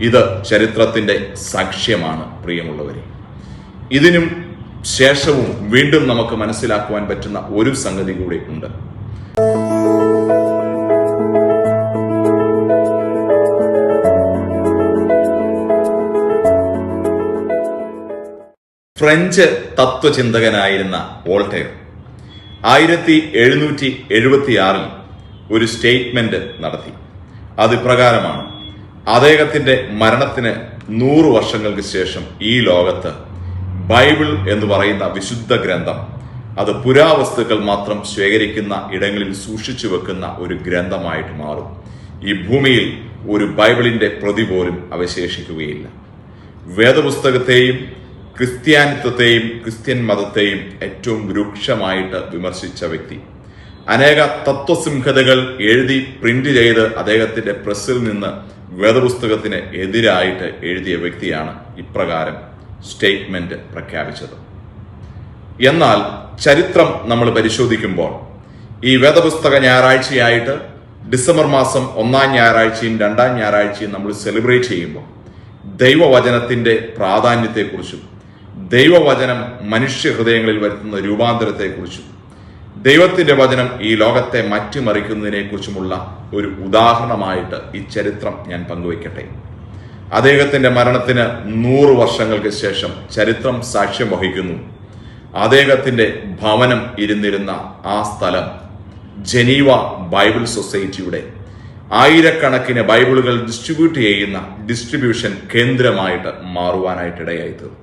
ഇത് ചരിത്രത്തിന്റെ സാക്ഷ്യമാണ് പ്രിയമുള്ളവരെ. ഇതിനും ശേഷവും വീണ്ടും നമുക്ക് മനസ്സിലാക്കുവാൻ പറ്റുന്ന ഒരു സംഗതി കൂടി ഉണ്ട്. ഫ്രഞ്ച് തത്വചിന്തകനായിരുന്ന വോൾട്ടയർ 1776 ഒരു സ്റ്റേറ്റ്മെന്റ് നടത്തി. അത് ഇപ്രകാരമാണ്: അദ്ദേഹത്തിന്റെ മരണത്തിന് 100 വർഷങ്ങൾക്ക് ശേഷം ഈ ലോകത്ത് ബൈബിൾ എന്ന് പറയുന്ന വിശുദ്ധ ഗ്രന്ഥം അത് പുരാവസ്തുക്കൾ മാത്രം ശേഖരിക്കുന്ന ഇടങ്ങളിൽ സൂക്ഷിച്ചു വെക്കുന്ന ഒരു ഗ്രന്ഥമായിട്ട് മാറും. ഈ ഭൂമിയിൽ ഒരു ബൈബിളിന്റെ പ്രതി പോലും അവശേഷിക്കുകയില്ല. വേദപുസ്തകത്തെയും ക്രിസ്ത്യാനിത്വത്തെയും ക്രിസ്ത്യൻ മതത്തെയും ഏറ്റവും രൂക്ഷമായിട്ട് വിമർശിച്ച വ്യക്തി, അനേക തത്വസിംഹതകൾ എഴുതി പ്രിന്റ് ചെയ്ത് അദ്ദേഹത്തിന്റെ പ്രസ്സിൽ നിന്ന് വേദപുസ്തകത്തിന് എതിരായിട്ട് എഴുതിയ വ്യക്തിയാണ് ഇപ്രകാരം സ്റ്റേറ്റ്മെന്റ് പ്രഖ്യാപിച്ചത്. എന്നാൽ ചരിത്രം നമ്മൾ പരിശോധിക്കുമ്പോൾ ഈ വേദപുസ്തക ഞായറാഴ്ചയായിട്ട് ഡിസംബർ മാസം 1-ാം ഞായറാഴ്ചയും 2-ാം ഞായറാഴ്ചയും നമ്മൾ സെലിബ്രേറ്റ് ചെയ്യുമ്പോൾ ദൈവവചനത്തിന്റെ പ്രാധാന്യത്തെക്കുറിച്ചും ദൈവവചനം മനുഷ്യ ഹൃദയങ്ങളിൽ വരുത്തുന്ന രൂപാന്തരത്തെക്കുറിച്ചും ദൈവത്തിന്റെ വചനം ഈ ലോകത്തെ മാറ്റിമറിക്കുന്നതിനെ കുറിച്ചുമുള്ള ഒരു ഉദാഹരണമായിട്ട് ഈ ചരിത്രം ഞാൻ പങ്കുവയ്ക്കട്ടെ. അദ്ദേഹത്തിന്റെ മരണത്തിന് 100 വർഷങ്ങൾക്ക് ശേഷം ചരിത്രം സാക്ഷ്യം വഹിക്കുന്നു. അദ്ദേഹത്തിന്റെ ഭവനം ഇരുന്നിരുന്ന ആ സ്ഥലം ജനീവ ബൈബിൾ സൊസൈറ്റിയുടെ ആയിരക്കണക്കിന് ബൈബിളുകൾ ഡിസ്ട്രിബ്യൂട്ട് ചെയ്യുന്ന ഡിസ്ട്രിബ്യൂഷൻ കേന്ദ്രമായിട്ട് മാറുവാനായിട്ടിടയായി തീർന്നു.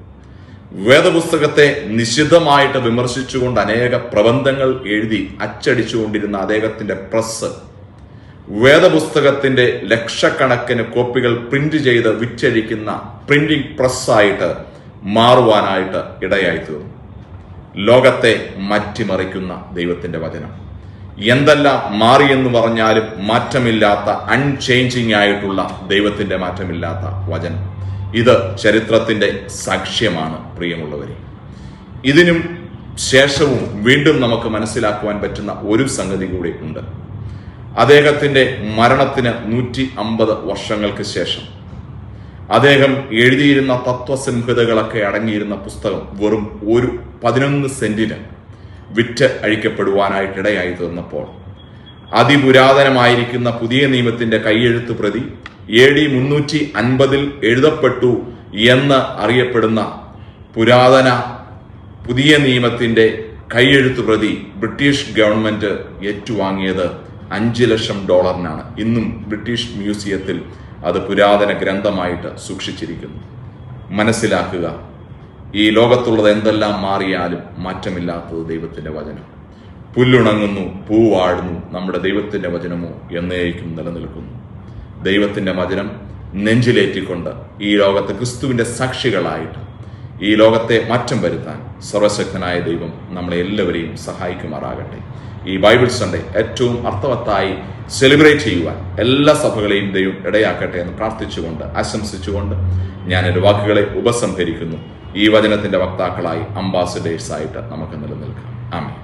വേദപുസ്തകത്തെ നിശിതമായിട്ട് വിമർശിച്ചുകൊണ്ട് അനേക പ്രബന്ധങ്ങൾ എഴുതി അച്ചടിച്ചുകൊണ്ടിരുന്ന അദ്ദേഹത്തിന്റെ പ്രസ് വേദപുസ്തകത്തിന്റെ ലക്ഷക്കണക്കിന് കോപ്പികൾ പ്രിന്റ് ചെയ്ത് വിറ്റഴിക്കുന്ന പ്രിന്റിംഗ് പ്രസ്സായിട്ട് മാറുവാനായിട്ട് ഇടയായി തീർന്നു. ലോകത്തെ മാറ്റിമറിക്കുന്ന ദൈവത്തിന്റെ വചനം എന്തെല്ലാം മാറിയെന്ന് പറഞ്ഞാലും മാറ്റമില്ലാത്ത അൺചേഞ്ചിങ് ആയിട്ടുള്ള ദൈവത്തിന്റെ മാറ്റമില്ലാത്ത വചനം. ഇത് ചരിത്രത്തിന്റെ സാക്ഷ്യമാണ് പ്രിയമുള്ളവരെ. ഇതിനും ശേഷവും വീണ്ടും നമുക്ക് മനസ്സിലാക്കുവാൻ പറ്റുന്ന ഒരു സംഗതി കൂടി ഉണ്ട്. അദ്ദേഹത്തിന്റെ മരണത്തിന് 150 വർഷങ്ങൾക്ക് ശേഷം അദ്ദേഹം എഴുതിയിരുന്ന തത്വസംഹിതകളൊക്കെ അടങ്ങിയിരുന്ന പുസ്തകം വെറും 11 സെന്റിന് വിറ്റ് അഴിക്കപ്പെടുവാനായിട്ടിടയായി തീർന്നപ്പോൾ അതിപുരാതനമായിരിക്കുന്ന പുതിയ നിയമത്തിന്റെ കൈയെഴുത്ത് പ്രതി AD 350 എഴുതപ്പെട്ടു എന്ന് അറിയപ്പെടുന്ന പുരാതന പുതിയ നിയമത്തിന്റെ കൈയെഴുത്ത് പ്രതി ബ്രിട്ടീഷ് ഗവൺമെന്റ് ഏറ്റുവാങ്ങിയത് $5 ലക്ഷം. ഇന്നും ബ്രിട്ടീഷ് മ്യൂസിയത്തിൽ അത് പുരാതന ഗ്രന്ഥമായിട്ട് സൂക്ഷിച്ചിരിക്കുന്നു. മനസ്സിലാക്കുക, ഈ ലോകത്തുള്ളത് എന്തെല്ലാം മാറിയാലും മാറ്റമില്ലാത്തത് ദൈവത്തിന്റെ വചനം. പുല്ലുണങ്ങുന്നു, പൂവാടുന്നു, നമ്മുടെ ദൈവത്തിന്റെ വചനമോ എന്നേക്കും നിലനിൽക്കുന്നു. ദൈവത്തിന്റെ വചനം നെഞ്ചിലേറ്റിക്കൊണ്ട് ഈ ലോകത്ത് ക്രിസ്തുവിന്റെ സാക്ഷികളായിട്ട് ഈ ലോകത്തെ മാറ്റം വരുത്താൻ സർവശക്തനായ ദൈവം നമ്മളെ എല്ലാവരെയും സഹായിക്കുമാറാകട്ടെ. ഈ ബൈബിൾ സൺഡേ ഏറ്റവും അർത്ഥവത്തായി സെലിബ്രേറ്റ് ചെയ്യുവാൻ എല്ലാ സഭകളെയും ദൈവം ഇടയാക്കട്ടെ എന്ന് പ്രാർത്ഥിച്ചുകൊണ്ട് ആശംസിച്ചുകൊണ്ട് ഞാൻ എൻ്റെ വാക്കുകളെ ഉപസംഹരിക്കുന്നു. ഈ വചനത്തിന്റെ വക്താക്കളായി അംബാസഡേഴ്സായിട്ട് നമുക്ക് നിലനിൽക്കാം. ആമേൻ.